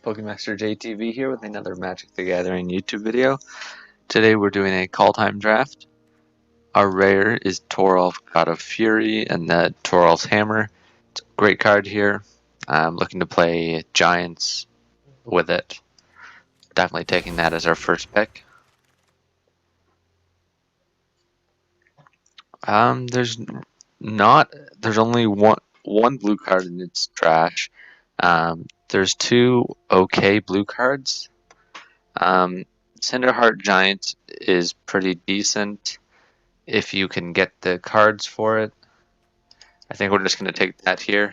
Pokemasterjtv here with another Magic the Gathering YouTube video. Today we're doing a Kaldheim draft. Our rare is Torolf, God of Fury, and the Torolf's Hammer. It's a great card here. I'm looking to play Giants with it. Definitely taking that as our first pick. There's only one blue card and it's trash. There's two okay blue cards. Cinderheart Giant is pretty decent if you can get the cards for it. I think we're just going to take that here.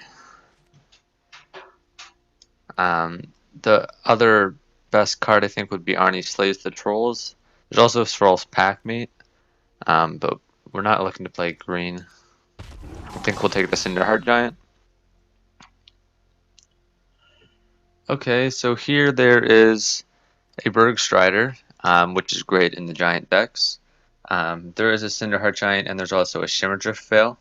The other best card I think would be Arnie Slays the Trolls. There's also Thrall's Packmate, but we're not looking to play green. I think we'll take the Cinderheart Giant. Okay, so here there is a Bergstrider, which is great in the Giant decks. There is a Cinderheart Giant, and there's also a Shimmerdrift Veil,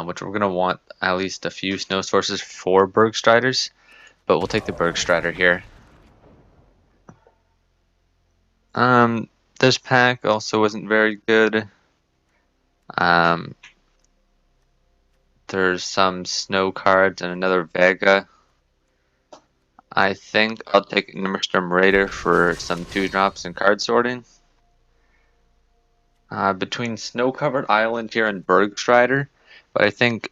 which we're going to want at least a few snow sources for Bergstriders, but we'll take the Bergstrider here. This pack also isn't very good. There's some snow cards and another Vega. I think I'll take Nimmerstorm Raider for some 2-drops and card sorting. Between Snow-Covered Island here and Bergstrider, but I think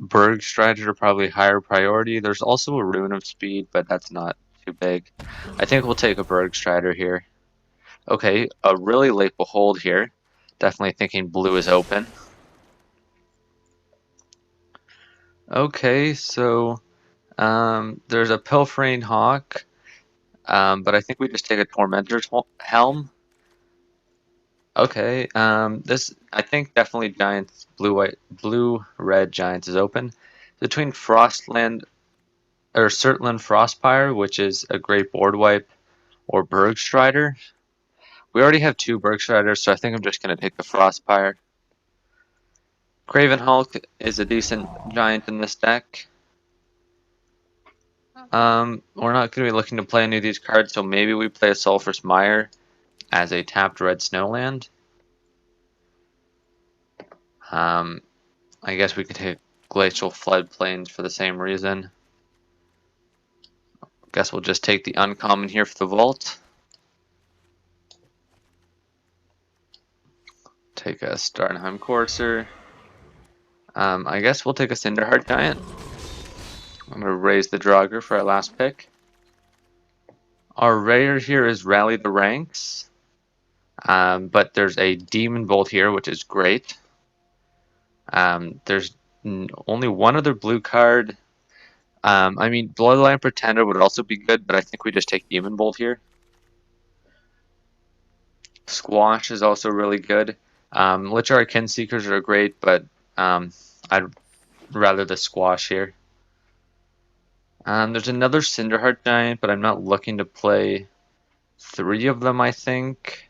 Bergstrider are probably higher priority. There's also a Rune of Speed, but that's not too big. I think we'll take a Bergstrider here. Okay, a really late Behold here. Definitely thinking blue is open. Okay, so there's a Pilfering Hawk, but I think we just take a Tormentor's Helm. Okay, this I think definitely Giants blue-red Giants is open. Between Surtland Frostpire, which is a great board wipe, or Bergstrider. We already have 2 Bergstriders, so I think I'm just gonna take the Frostpire. Craven Hulk is a decent giant in this deck. We're not going to be looking to play any of these cards, so maybe we play a Sulphur's Mire as a tapped red snowland. I guess we could take Glacial Floodplains for the same reason. Guess we'll just take the uncommon here for the vault. Take a Starnheim Courser. I guess we'll take a Cinderheart Giant. I'm going to raise the Draugr for our last pick. Our rare here is Rally the Ranks. But there's a Demon Bolt here, which is great. There's only one other blue card. I mean, Bloodline Pretender would also be good, but I think we just take Demon Bolt here. Squash is also really good. Lichar Kinseekers are great, but I'd rather the Squash here. There's another Cinderheart Giant, but I'm not looking to play 3 of them, I think.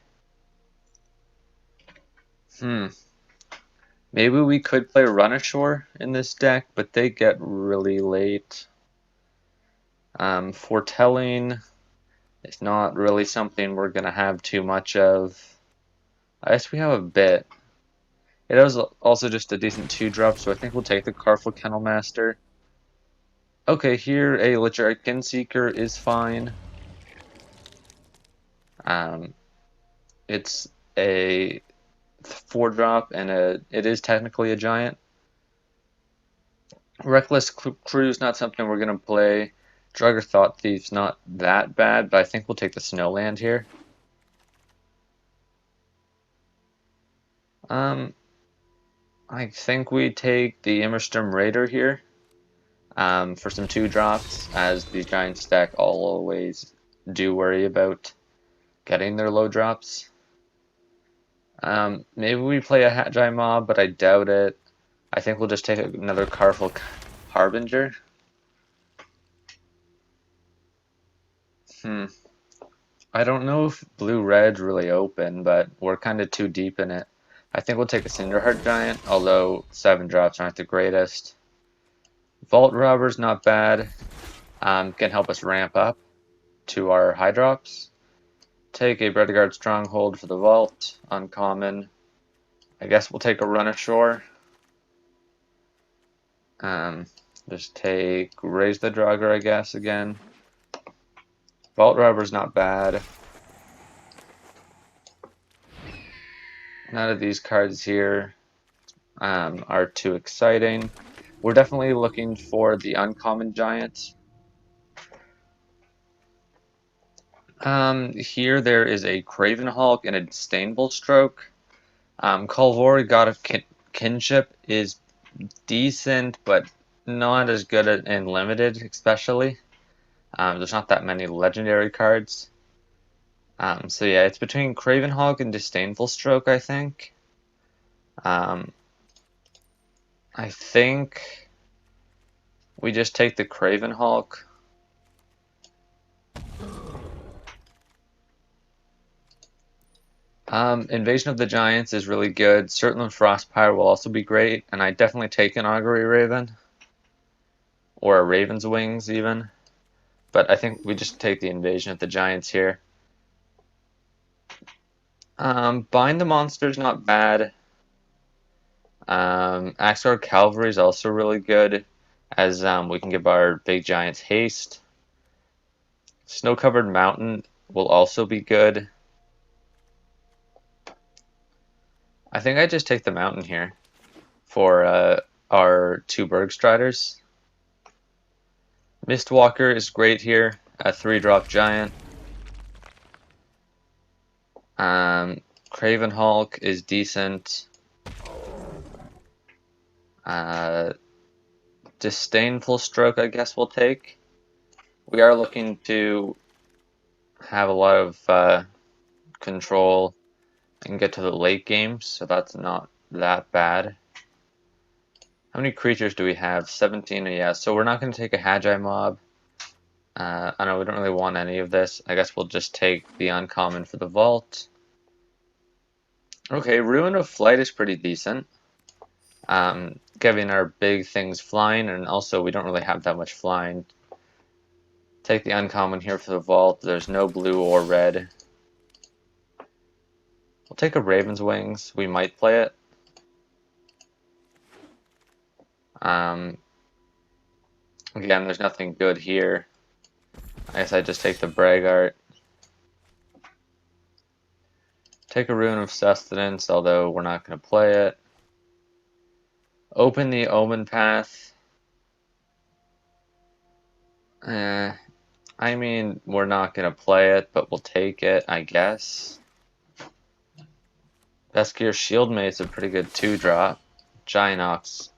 Maybe we could play Runashore in this deck, but they get really late. Foretelling is not really something we're going to have too much of. I guess we have a bit. It is also just a decent 2-drop, so I think we'll take the Carful Kennelmaster. Okay, here a Lichar Kinseeker is fine. It's a 4-drop, and it is technically a giant. Reckless Crew is not something we're going to play. Draugr Thought Thief's not that bad, but I think we'll take the Snowland here. I think we take the Immersturm Raider here for some 2-drops, as the Giants deck always do worry about getting their low drops. Maybe we play a Hatjai Mob, but I doubt it. I think we'll just take another Carful Harbinger. I don't know if blue-red's really open, but we're kind of too deep in it. I think we'll take a Cinderheart Giant, although 7-drops aren't the greatest. Vault Robber's not bad. Can help us ramp up. to our high drops. Take a Breadguard Stronghold for the vault, uncommon. I guess we'll take a run ashore. Just take Raise the Draugr, I guess, again. Vault Robber's not bad. None of these cards here are too exciting. We're definitely looking for the uncommon giant. Here there is a Craven Hulk and a Disdainful Stroke. Kaldheim, God of Kinship, is decent, but not as good in Limited, especially. There's not that many legendary cards. So yeah, it's between Craven Hulk and Disdainful Stroke, I think. I think we just take the Craven Hulk. Invasion of the Giants is really good. Certland Frostpire will also be great, and I definitely take an Augury Raven. Or a Raven's Wings, even. But I think we just take the Invasion of the Giants here. Bind the Monster's not bad. Axar Cavalry is also really good, as we can give our big giants haste. Snow-covered mountain will also be good. I think I just take the mountain here for our 2 Bergstriders. Mistwalker is great here, a 3-drop giant. Craven Hulk is decent. Disdainful Stroke, I guess we'll take. We are looking to have a lot of control and get to the late game, so that's not that bad. How many creatures do we have? 17, yeah, so we're not going to take a Hagi mob. I know we don't really want any of this. I guess we'll just take the uncommon for the vault. Okay, Ruin of Flight is pretty decent. Giving our big things flying, and also we don't really have that much flying. Take the uncommon here for the vault. There's no blue or red. We'll take a Raven's Wings. We might play it. Again, there's nothing good here. I guess I just take the Braggart. Take a Rune of Sustenance, although we're not going to play it. Open the Omen Path. I mean, we're not going to play it, but we'll take it, I guess. Beskir Shieldmate's a pretty good 2-drop. Gianox.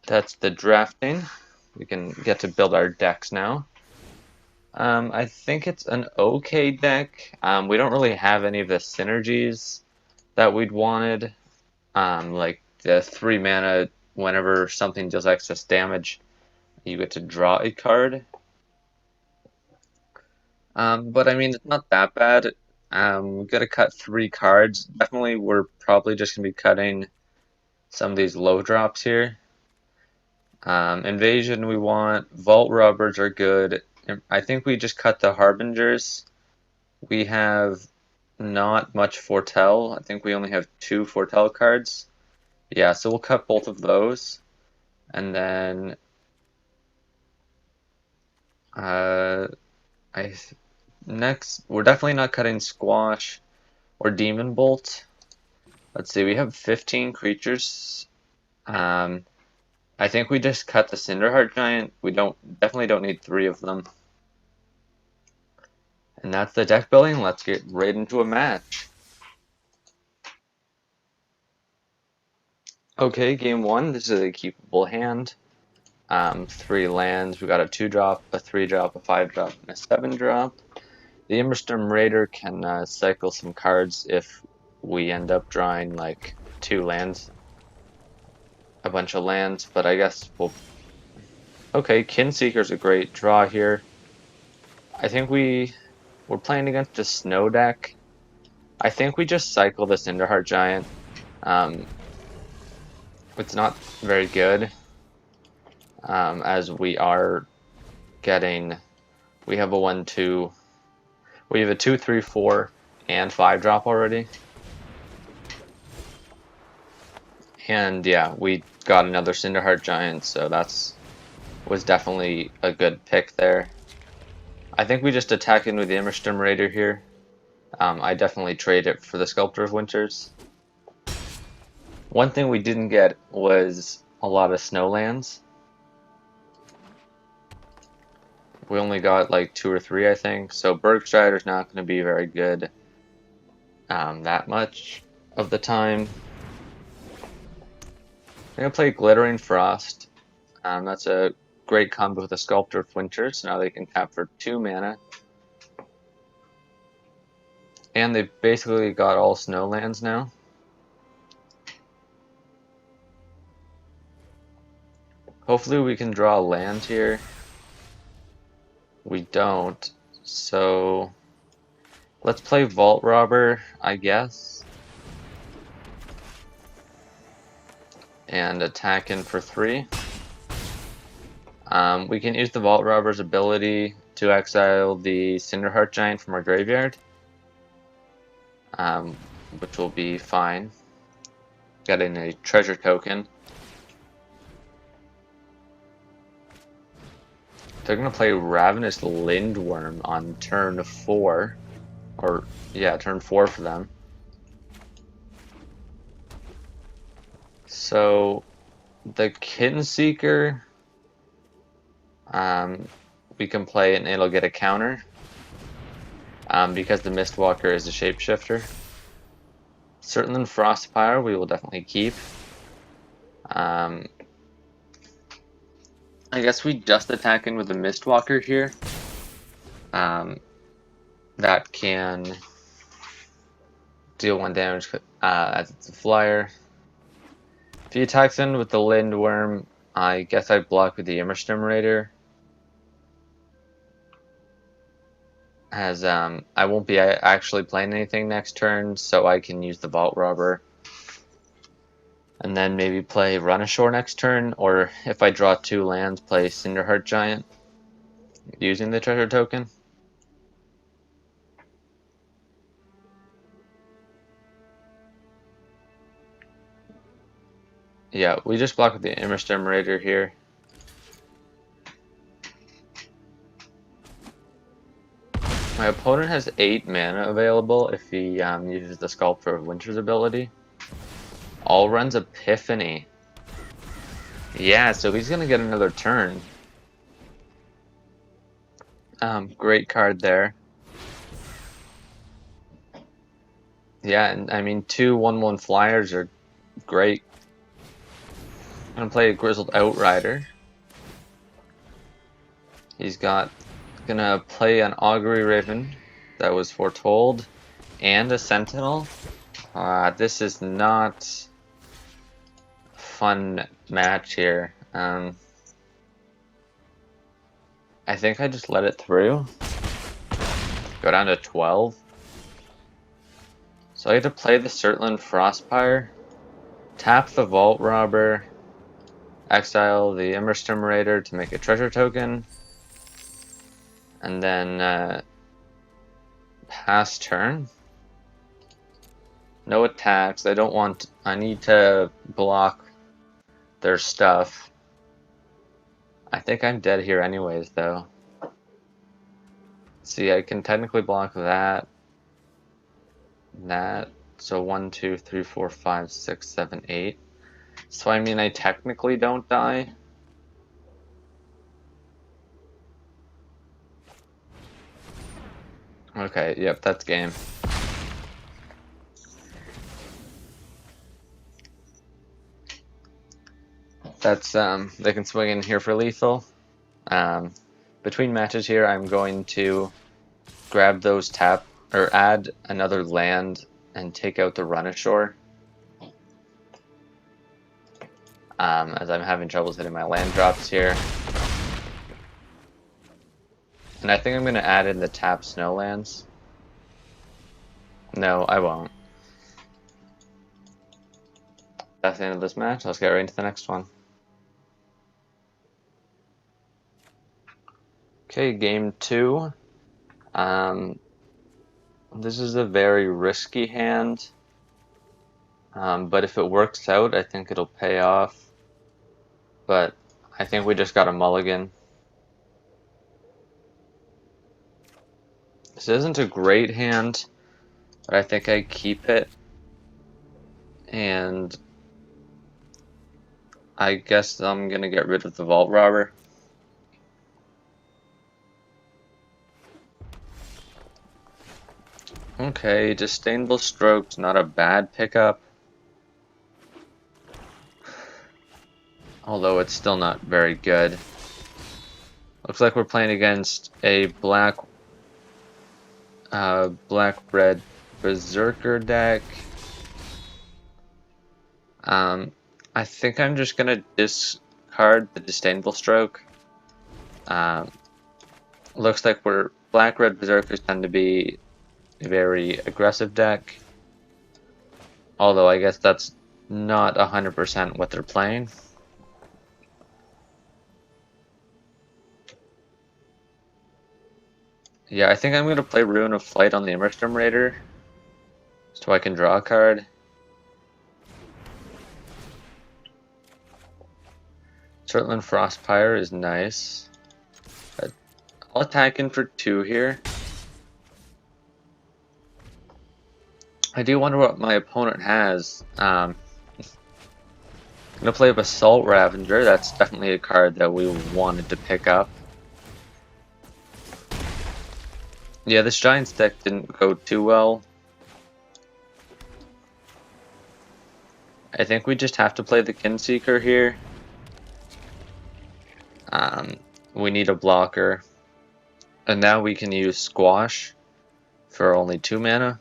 That's the drafting. We can get to build our decks now. I think it's an okay deck. We don't really have any of the synergies that we'd wanted. Like the 3 mana, whenever something deals excess damage, you get to draw a card. But I mean, it's not that bad. We gotta cut 3 cards. Definitely, we're probably just gonna be cutting some of these low drops here. Invasion we want. Vault Robbers are good. I think we just cut the Harbingers. We have not much Foretell. I think we only have 2 Foretell cards. Yeah, so we'll cut both of those. And then next, we're definitely not cutting Squash or Demon Bolt. Let's see, we have 15 creatures. I think we just cut the Cinderheart Giant. We definitely don't need 3 of them. And that's the deck building. Let's get right into a match. Okay, game 1. This is a keepable hand. 3 lands. We got a 2-drop, a 3-drop, a 5-drop, and a 7-drop. The Emberstorm Raider can cycle some cards if we end up drawing like 2 lands. A bunch of lands, but I guess we'll... Okay, Kinseeker's a great draw here. I think we're playing against a snow deck. I think we just cycle the Cinderheart Giant. It's not very good, as we are getting We have a 1-2. We have a 2, 3, 4, and 5 drop already. And yeah, we got another Cinderheart Giant, so was definitely a good pick there. I think we just attack in with the Immersturmerator here. I definitely trade it for the Sculptor of Winters. One thing we didn't get was a lot of Snowlands. We only got like 2 or 3, I think, so Bergstrider's not going to be very good that much of the time. I'm going to play Glittering Frost. That's a great combo with the Sculptor of Winters, so now they can tap for 2 mana. And they've basically got all Snowlands now. Hopefully we can draw a land here. We don't, so let's play Vault Robber, I guess. And attack in for 3. We can use the Vault Robber's ability to exile the Cinderheart Giant from our graveyard, which will be fine. Getting a treasure token. They're going to play Ravenous Lindworm on turn 4. Or, yeah, turn 4 for them. So, the Kitten Seeker, we can play and it'll get a counter. Because the Mistwalker is a shapeshifter. Certainly Frostpire we will definitely keep. I guess we just attack in with the Mistwalker here. That can deal 1 damage as it's a flyer. If he attacks in with the Lindworm, I guess I block with the Immersturmerator. As I won't be actually playing anything next turn, so I can use the Vault Robber. And then maybe play Run Ashore next turn, or if I draw 2 lands, play Cinderheart Giant using the treasure token. Yeah, we just block with the Immersturmerator here. My opponent has 8 mana available if he uses the Sculptor of Winters ability. All runs Epiphany. Yeah, so he's going to get another turn. Great card there. Yeah, and I mean 2 1/1 flyers are great. I'm going to play a Grizzled Outrider. He's gonna play an Augury Raven that was foretold and a Sentinel. This is not a fun match here. I think I just let it through. Go down to 12. So I have to play the Surtland Frostpire, tap the Vault Robber, exile the Immersturmerator to make a treasure token, and then pass turn. No attacks. I need to block their stuff. I think I'm dead here anyways, though. See, I can technically block that. That. So 1, 2, 3, 4, 5, 6, 7, 8. So I mean, I technically don't die. Okay, yep, that's game. That's, they can swing in here for lethal. Between matches here, I'm going to grab those or add another land and take out the Run Ashore. As I'm having troubles hitting my land drops here. And I think I'm going to add in the tap Snowlands. No, I won't. That's the end of this match. Let's get right into the next one. Okay. Okay, game 2. This is a very risky hand, but if it works out, I think it'll pay off. But I think we just got a mulligan. This isn't a great hand, but I think I keep it. And I guess I'm gonna get rid of the vault robber. Okay, Disdainful Stroke's not a bad pickup. Although it's still not very good. Looks like we're playing against a black-red berserker deck. I think I'm just gonna discard the Disdainful Stroke. Looks like black-red berserkers tend to be a very aggressive deck. Although I guess that's not 100% what they're playing. Yeah, I think I'm gonna play Ruin of Flight on the Immersturm Raider, so I can draw a card. Surtland Frostpire is nice. But I'll attack in for 2 here. I do wonder what my opponent has. I'm gonna play Basalt Ravager. That's definitely a card that we wanted to pick up. Yeah, this Giants deck didn't go too well. I think we just have to play the Kinseeker here. We need a blocker. And now we can use Squash for only 2 mana.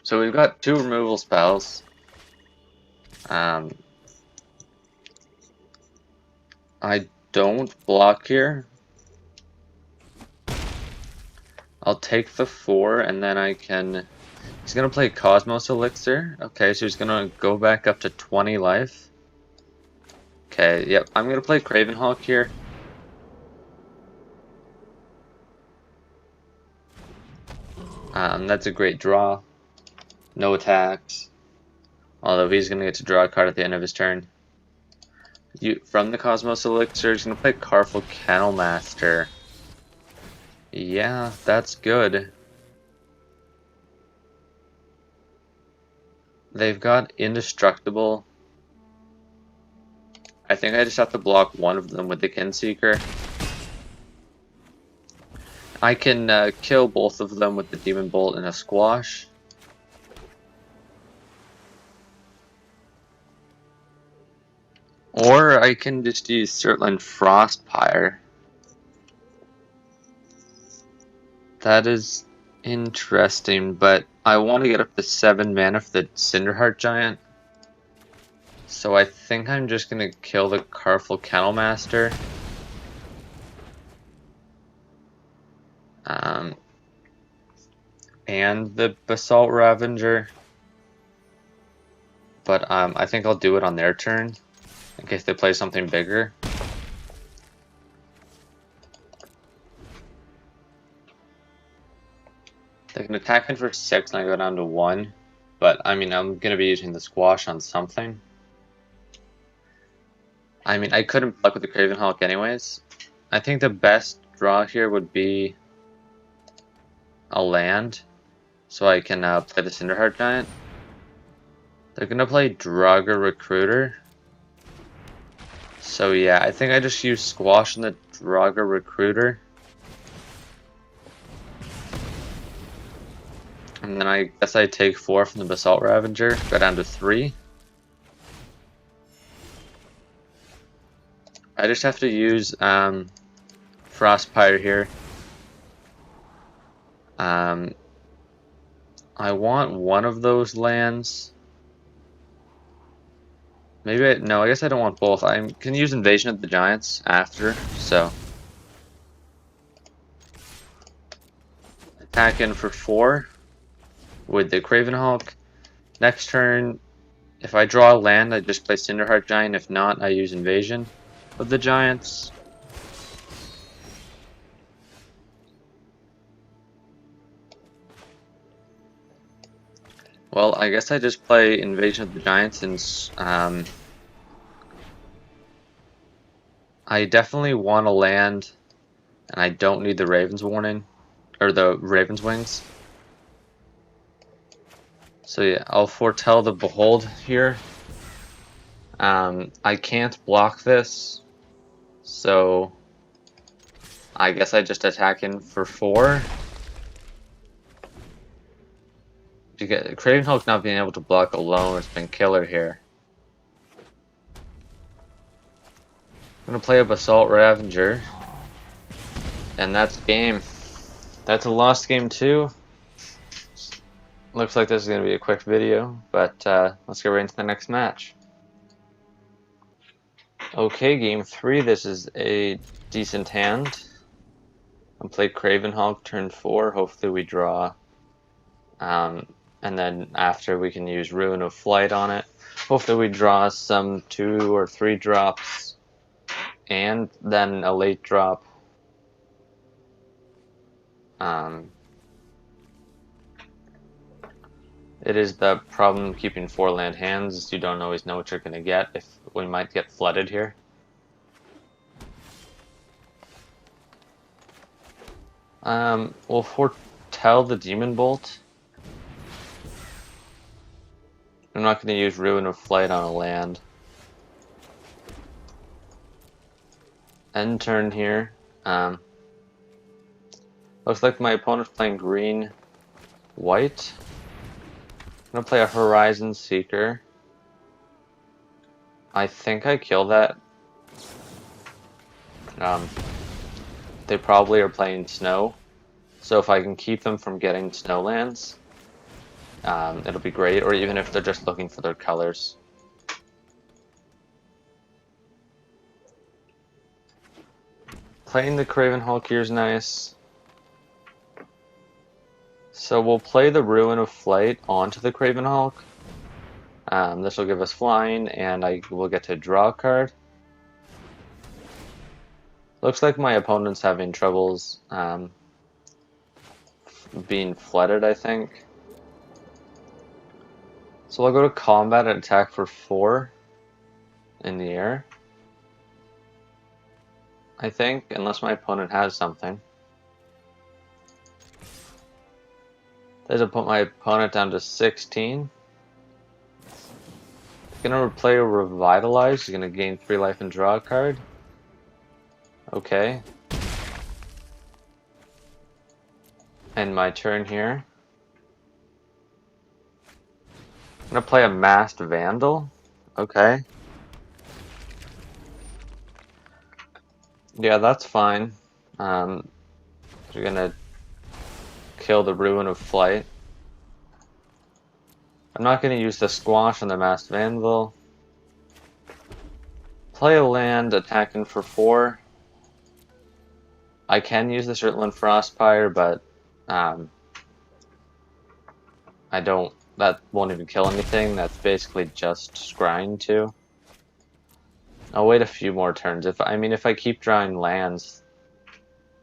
So we've got 2 removal spells. I don't block here. I'll take the 4 and then I can... He's going to play Cosmos Elixir. Okay, so he's going to go back up to 20 life. Okay, yep, I'm going to play Cravenhawk here. That's a great draw. No attacks. Although he's going to get to draw a card at the end of his turn. From the Cosmos Elixir, he's going to play Carful Kennelmaster. Yeah, that's good. They've got Indestructible. I think I just have to block one of them with the Kinseeker. I can kill both of them with the Demon Bolt and a Squash. Or I can just use Surtland Frostpire. That is interesting, but I want to get up to 7 mana for the Cinderheart Giant. So I think I'm just going to kill the Carful Kennelmaster. And the Basalt Ravager. But I think I'll do it on their turn, in case they play something bigger. They can attack in for 6 and I go down to 1. But, I mean, I'm going to be using the Squash on something. I mean, I couldn't block with the Cravenhawk anyways. I think the best draw here would be a land. So I can play the Cinderheart Giant. They're going to play Draugr Recruiter. So yeah, I think I just use Squash on the Draugr Recruiter. And then I guess I take 4 from the Basalt Ravager, go down to 3. I just have to use Frostpire here. I want one of those lands. Maybe no, I guess I don't want both. I can use Invasion of the Giants after, so. Attack in for 4 with the Cravenhawk. Next turn, if I draw a land, I just play Cinderheart Giant. If not, I use Invasion. of the giants. Well, I guess I just play Invasion of the Giants since I definitely want to land, and I don't need the Raven's warning, or the Raven's wings. So yeah, I'll foretell the Behold here. I can't block this, so I guess I just attack in for 4. Craven Hulk not being able to block alone has been killer here. I'm gonna play a Basalt Ravager, and that's game. That's a lost game too. Looks like this is gonna be a quick video, but let's get right into the next match. Okay, game 3. This is a decent hand. I play Craven Hulk turn 4. Hopefully we draw. And then after we can use Ruin of Flight on it. Hopefully we draw some 2 or 3 drops and then a late drop. It is the problem keeping 4 land hands. You don't always know what you're going to get. If we might get flooded here. We'll foretell the Demon Bolt. I'm not going to use Ruin of Flight on a land. End turn here. Looks like my opponent's playing green, white. I'm going to play a Horizon Seeker. I think I kill that. They probably are playing snow. So if I can keep them from getting snow lands, it'll be great, or even if they're just looking for their colors. Playing the Craven Hulk here is nice. So we'll play the Ruin of Flight onto the Craven Hulk. This will give us flying, and I will get to draw a card. Looks like my opponent's having troubles being flooded, I think. So I'll go to combat and attack for 4 in the air. I think, unless my opponent has something. This will put my opponent down to 16. Gonna play a Revitalize. He's gonna gain 3 life and draw a card. Okay. And my turn here. I'm gonna play a Masked Vandal. Okay. Yeah, that's fine. You're gonna kill the Ruin of Flight. I'm not gonna use the Squash on the Masked Vandal. Play a land, attacking for 4. I can use the Shirtland Frostpire, but I don't. That won't even kill anything. That's basically just scrying 2. I'll wait a few more turns. If I keep drawing lands,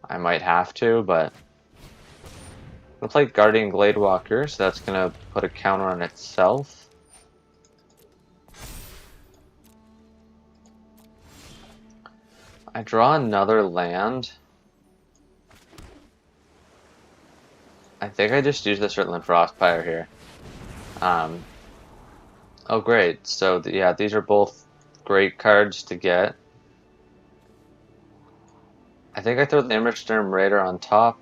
I might have to, but I'm gonna play Guardian Gladewalker, so that's gonna put a counter on itself. I draw another land. I think I just used the Shirtland Frostpire here. Oh great, so yeah, these are both great cards to get. I think I throw the Immersturm Raider on top.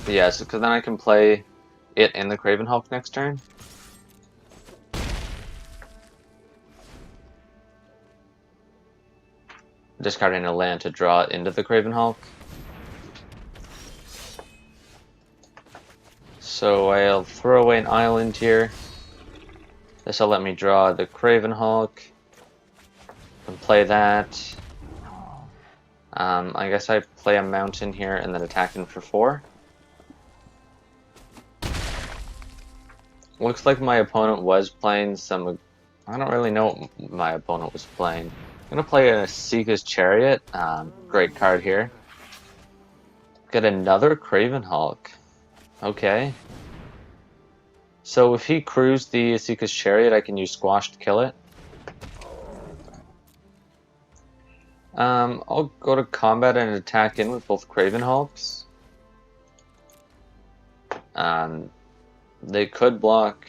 Yes, because then I can play it in the Craven Hulk next turn. Discarding a land to draw it into the Craven Hulk. So I'll throw away an island here. This will let me draw the Craven Hulk and play that. I guess I play a mountain here and then attack him for 4. Looks like my opponent was playing some. I don't really know what my opponent was playing. I'm gonna play a Seeker's Chariot. Great card here. Get another Craven Hulk. Okay. So if he crews the Seeker's Chariot, I can use Squash to kill it. I'll go to combat and attack in with both Craven Hulks. They could block,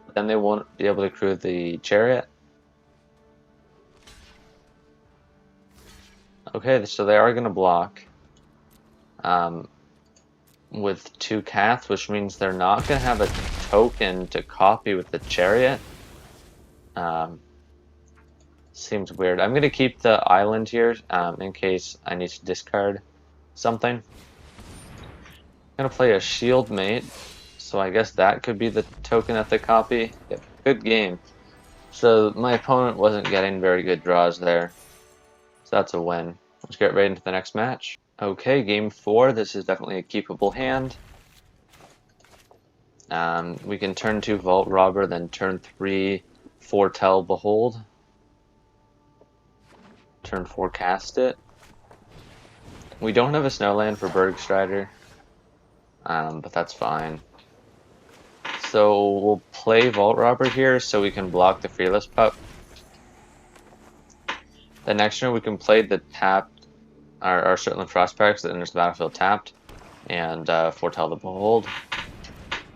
but then they won't be able to crew the Chariot. Okay, so they are going to block with 2 Caths, which means they're not going to have a token to copy with the Chariot. Seems weird. I'm going to keep the island here in case I need to discard something. I'm going to play a Shield Mate, so I guess that could be the token that they copy. Yep, good game. So my opponent wasn't getting very good draws there. So that's a win. Let's get right into the next match. Okay, game 4. This is definitely a keepable hand. We can turn 2 Vault Robber, then turn 3 Foretell Behold. Turn 4 Cast it. We don't have a Snowland for Bergstrider, but that's fine. So we'll play Vault Robber here so we can block the Fearless Pup. The next turn we can play the tapped, our Surtland Frostpirates that enters the battlefield tapped, and Foretell the Behold.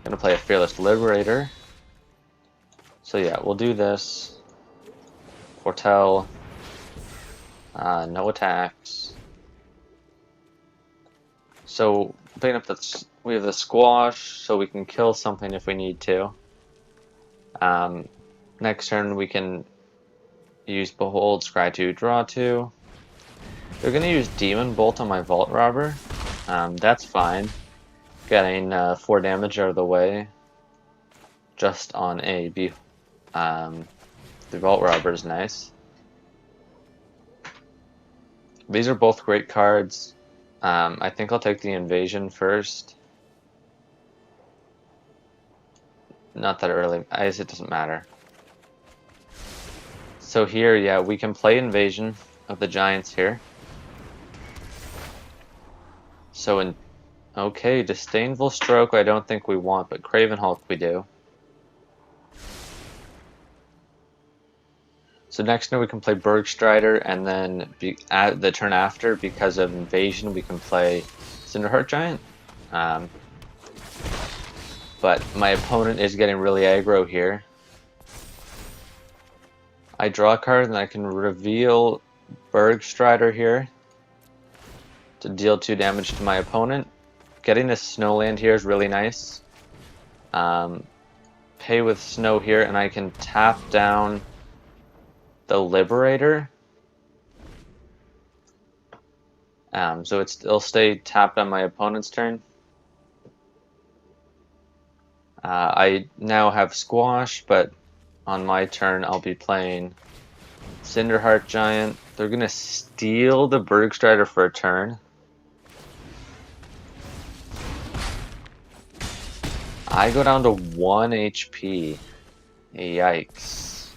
Gonna play a Fearless Liberator. So yeah, we'll do this. Foretell. No attacks. So picking up we have the Squash, so we can kill something if we need to. Next turn we can use Behold, Scry 2, Draw 2. They're gonna use Demon Bolt on my Vault Robber. That's fine. Getting 4 damage out of the way. Just on a the Vault Robber is nice. These are both great cards. I think I'll take the Invasion first. Not that early, I guess it doesn't matter. So here, yeah, we can play Invasion of the Giants here. So okay, Disdainful Stroke I don't think we want, but Craven Hulk we do. So next turn we can play Bergstrider, and then at the turn after, because of Invasion, we can play Cinderheart Giant. But my opponent is getting really aggro here. I draw a card and I can reveal Bergstrider here to deal 2 damage to my opponent. Getting a Snowland here is really nice. Pay with Snow here, and I can tap down the Liberator. So it'll stay tapped on my opponent's turn. I now have Squash, but on my turn I'll be playing Cinderheart Giant. They're gonna steal the Bergstrider for a turn. I go down to 1 HP. Yikes.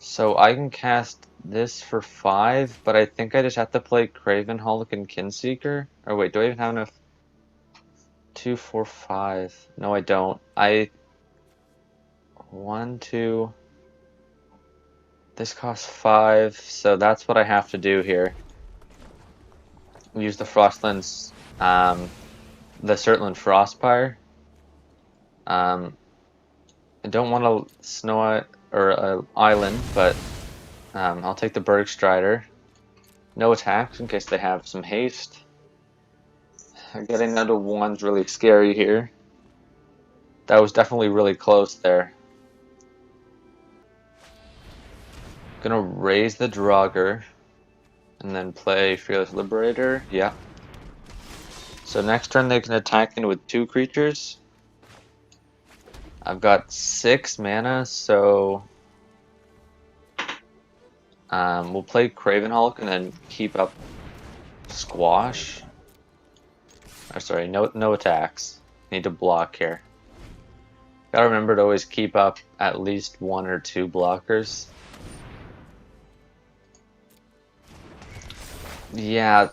So I can cast this for 5, but I think I just have to play Craven Hulk and Kinseeker. Or wait, do I even have enough? 2, 4, 5. No, I don't. 1, 2. This costs 5, so that's what I have to do here. Use the Frostlands, the Surtland Frostpire. I don't want a Snow or an Island, but I'll take the Bergstrider. No attacks in case they have some haste. Getting down to 1's really scary here. That was definitely really close there. Gonna raise the Draugr and then play Fearless Liberator. Yeah. So next turn they can attack in with 2 creatures. I've got 6 mana, so we'll play Craven Hulk and then keep up Squash. Or sorry, no attacks. Need to block here. Gotta remember to always keep up at least 1 or 2 blockers. Yeah,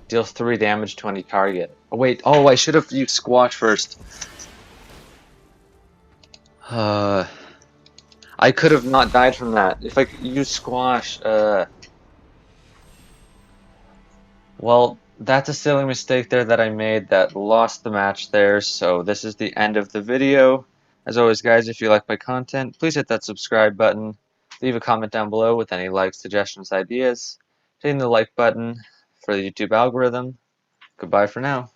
deals 3 damage to any target. Oh wait, oh, I should have used Squash first. I could have not died from that. If I used Squash, well, that's a silly mistake there that I made that lost the match there, so this is the end of the video. As always, guys, if you like my content, please hit that subscribe button. Leave a comment down below with any likes, suggestions, ideas. Hitting the like button for the YouTube algorithm. Goodbye for now.